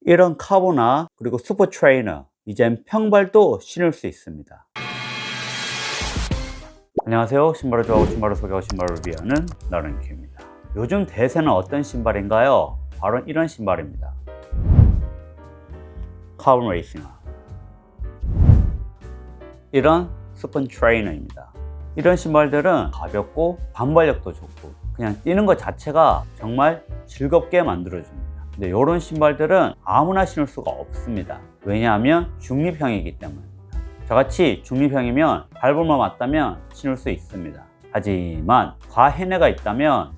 이런 카보나 그리고 슈퍼 트레이너, 이젠 평발도 신을 수 있습니다. 안녕하세요. 신발을 좋아하고 신발을 소개하고 신발을 리뷰하는 나른큐입니다. 요즘 대세는 어떤 신발인가요? 바로 이런 신발입니다. 카본 레이싱화, 이런 스폰 트레이너입니다. 이런 신발들은 가볍고 반발력도 좋고 그냥 뛰는 것 자체가 정말 즐겁게 만들어줍니다. 근데 이런 신발들은 아무나 신을 수가 없습니다. 왜냐하면 중립형이기 때문입니다. 저같이 중립형이면 발볼만 맞다면 신을 수 있습니다. 하지만 과해내가 있다면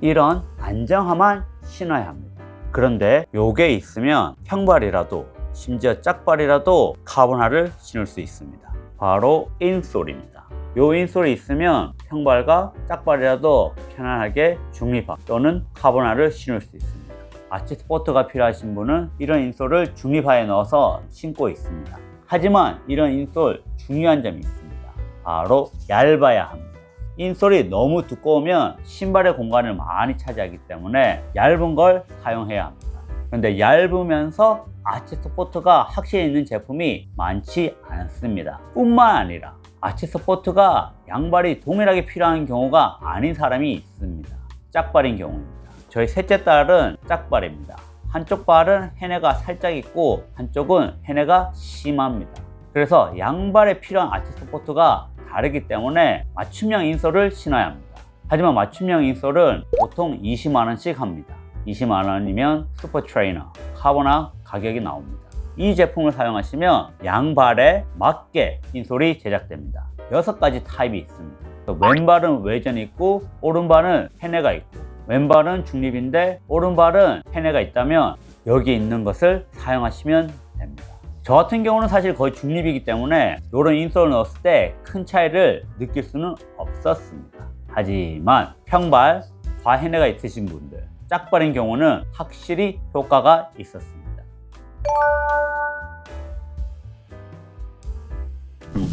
이런 안정화만 신어야 합니다. 그런데 요게 있으면 평발이라도 심지어 짝발이라도 카본화를 신을 수 있습니다. 바로 인솔입니다. 요 인솔이 있으면 평발과 짝발이라도 편안하게 중립화 또는 카본화를 신을 수 있습니다. 아치 스포트가 필요하신 분은 이런 인솔을 중립화에 넣어서 신고 있습니다. 하지만 이런 인솔 중요한 점이 있습니다. 바로 얇아야 합니다. 인솔이 너무 두꺼우면 신발의 공간을 많이 차지하기 때문에 얇은 걸 사용해야 합니다. 그런데 얇으면서 아치 스포트가 확실히 있는 제품이 많지 않습니다. 뿐만 아니라 아치 스포트가 양발이 동일하게 필요한 경우가 아닌 사람이 있습니다. 짝발인 경우입니다. 저희 셋째 딸은 짝발입니다. 한쪽 발은 해내가 살짝 있고 한쪽은 해내가 심합니다. 그래서 양발에 필요한 아치 스포트가 다르기 때문에 맞춤형 인솔을 신어야 합니다. 하지만 맞춤형 인솔은 보통 20만원씩 합니다. 20만원이면 슈퍼 트레이너, 카본화 가격이 나옵니다. 이 제품을 사용하시면 양발에 맞게 인솔이 제작됩니다. 6가지 타입이 있습니다. 왼발은 외전이 있고 오른발은 해내가 있고 왼발은 중립인데 오른발은 해내가 있다면 여기 있는 것을 사용하시면 됩니다. 저 같은 경우는 사실 거의 중립이기 때문에 이런 인솔을 넣었을 때 큰 차이를 느낄 수는 없었습니다. 하지만 평발, 과해내가 있으신 분들, 짝발인 경우는 확실히 효과가 있었습니다.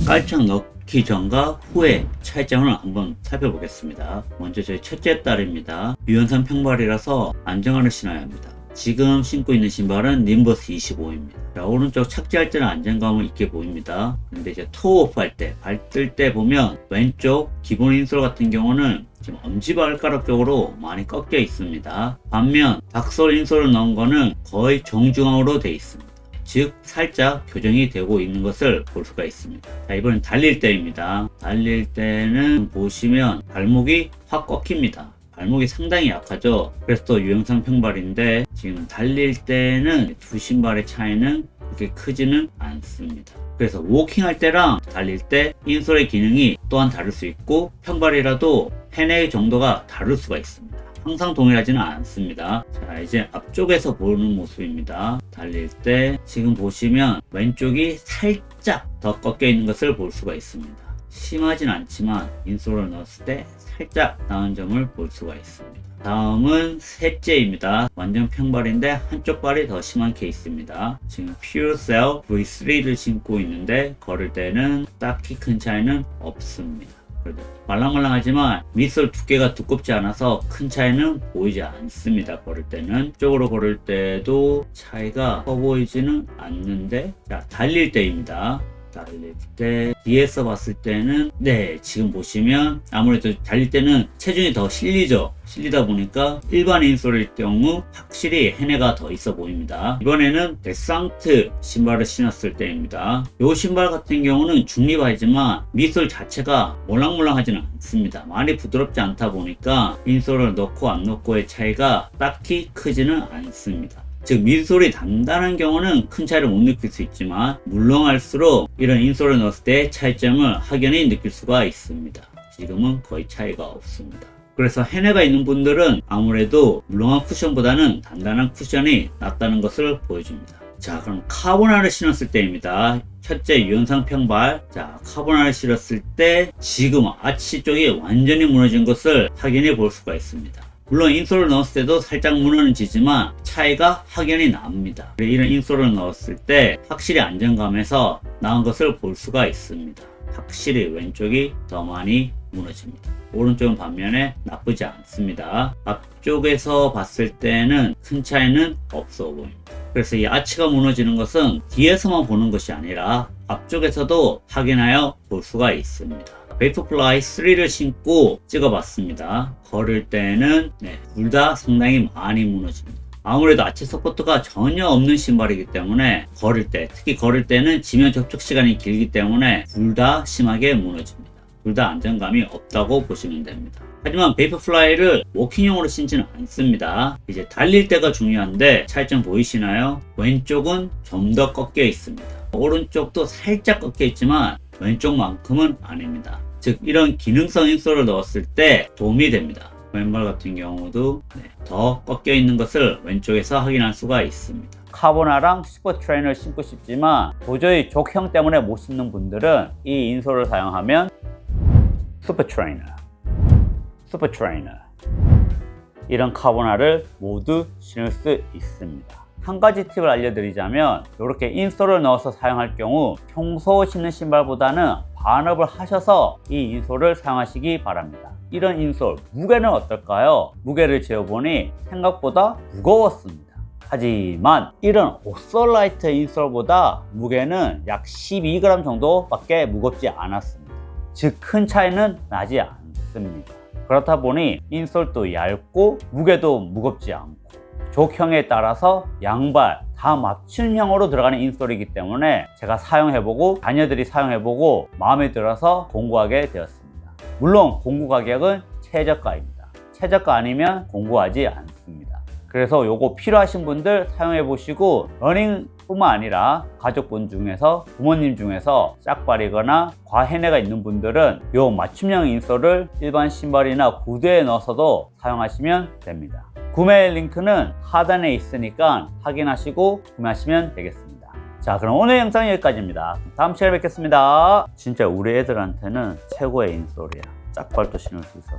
깔창 넣기 전과 후의 차이점을 한번 살펴보겠습니다. 먼저 저희 첫째 딸입니다. 유연성 평발이라서 안정화를 신어야 합니다. 지금 신고 있는 신발은 님버스 25입니다. 자, 오른쪽 착지할 때는 안정감을 있게 보입니다. 근데 이제 토어오프 할 때, 발 뜰 때 보면 왼쪽 기본 인솔 같은 경우는 지금 엄지발가락 쪽으로 많이 꺾여 있습니다. 반면 박솔 인솔을 넣은 거는 거의 정중앙으로 되어 있습니다. 즉 살짝 교정이 되고 있는 것을 볼 수가 있습니다. 자, 이번엔 달릴 때입니다. 달릴 때는 보시면 발목이 확 꺾입니다. 발목이 상당히 약하죠. 그래서 또 유연성 평발인데 지금 달릴 때는 두 신발의 차이는 그렇게 크지는 않습니다. 그래서 워킹할 때랑 달릴 때 인솔의 기능이 또한 다를 수 있고 평발이라도 해내 정도가 다를 수가 있습니다. 항상 동일하지는 않습니다. 자, 이제 앞쪽에서 보는 모습입니다. 달릴 때 지금 보시면 왼쪽이 살짝 더 꺾여 있는 것을 볼 수가 있습니다. 심하진 않지만 인솔을 넣었을 때 살짝 나은 점을 볼 수가 있습니다. 다음은 셋째입니다. 완전 평발인데 한쪽 발이 더 심한 케이스입니다. 지금 퓨어셀 V3를 신고 있는데 걸을 때는 딱히 큰 차이는 없습니다. 그래도 말랑말랑하지만 밑솔 두께가 두껍지 않아서 큰 차이는 보이지 않습니다. 걸을 때는 이쪽으로 걸을 때도 차이가 커 보이지는 않는데, 자, 달릴 때입니다. 달릴 때 뒤에서 봤을 때는 지금 보시면 아무래도 달릴 때는 체중이 더 실리다 보니까 일반 인솔일 경우 확실히 해내가 더 있어 보입니다. 이번에는 데상트 신발을 신었을 때입니다. 이 신발 같은 경우는 중립하지만 밑솔 자체가 몰랑몰랑하지는 않습니다. 많이 부드럽지 않다 보니까 인솔을 넣고 안 넣고의 차이가 딱히 크지는 않습니다. 즉 밑솔이 단단한 경우는 큰 차이를 못 느낄 수 있지만 물렁할수록 이런 인솔을 넣었을 때 차이점을 확연히 느낄 수가 있습니다. 지금은 거의 차이가 없습니다. 그래서 해내가 있는 분들은 아무래도 물렁한 쿠션보다는 단단한 쿠션이 낫다는 것을 보여줍니다. 자, 그럼 카본화를 신었을 때입니다. 첫째 유연성 평발. 자, 카본화를 신었을 때 지금 아치 쪽이 완전히 무너진 것을 확연히 볼 수가 있습니다. 물론 인솔을 넣었을 때도 살짝 무너지지만 차이가 확연히 납니다. 이런 인솔을 넣었을 때 확실히 안정감에서 나은 것을 볼 수가 있습니다. 확실히 왼쪽이 더 많이 무너집니다. 오른쪽은 반면에 나쁘지 않습니다. 앞쪽에서 봤을 때는 큰 차이는 없어 보입니다. 그래서 이 아치가 무너지는 것은 뒤에서만 보는 것이 아니라 앞쪽에서도 확인하여 볼 수가 있습니다. 베이퍼플라이 3를 신고 찍어봤습니다. 걸을 때는 둘 다 상당히 많이 무너집니다. 아무래도 아치 서포트가 전혀 없는 신발이기 때문에 특히 걸을 때는 지면 접촉 시간이 길기 때문에 둘 다 심하게 무너집니다. 둘 다 안정감이 없다고 보시면 됩니다. 하지만 베이퍼플라이를 워킹용으로 신지는 않습니다. 이제 달릴 때가 중요한데 차이점 보이시나요? 왼쪽은 좀 더 꺾여 있습니다. 오른쪽도 살짝 꺾여 있지만 왼쪽만큼은 아닙니다. 즉 이런 기능성 인솔을 넣었을 때 도움이 됩니다. 왼발 같은 경우도 더 꺾여 있는 것을 왼쪽에서 확인할 수가 있습니다. 카보나랑 슈퍼 트레이너를 신고 싶지만 도저히 족형 때문에 못 신는 분들은 이 인솔을 사용하면 슈퍼 트레이너 이런 카보나를 모두 신을 수 있습니다. 한 가지 팁을 알려드리자면 이렇게 인솔을 넣어서 사용할 경우 평소 신는 신발보다는 반업을 하셔서 이 인솔을 사용하시기 바랍니다. 이런 인솔 무게는 어떨까요? 무게를 재어보니 생각보다 무거웠습니다. 하지만 이런 옵솔라이트 인솔보다 무게는 약 12g 정도밖에 무겁지 않았습니다. 즉 큰 차이는 나지 않습니다. 그렇다 보니 인솔도 얇고 무게도 무겁지 않고 족형에 따라서 양발 다 맞춤형으로 들어가는 인솔이기 때문에 제가 사용해보고 자녀들이 사용해보고 마음에 들어서 공구하게 되었습니다. 물론 공구 가격은 최저가입니다. 최저가 아니면 공구하지 않습니다. 그래서 요거 필요하신 분들 사용해보시고 러닝뿐만 아니라 가족분 중에서 부모님 중에서 짝발이거나 과해내가 있는 분들은 요 맞춤형 인솔을 일반 신발이나 구두에 넣어서도 사용하시면 됩니다. 구매 링크는 하단에 있으니까 확인하시고 구매하시면 되겠습니다. 자, 그럼 오늘 영상은 여기까지입니다. 다음 시간에 뵙겠습니다. 진짜 우리 애들한테는 최고의 인솔이야. 짝발도 신을 수 있어서.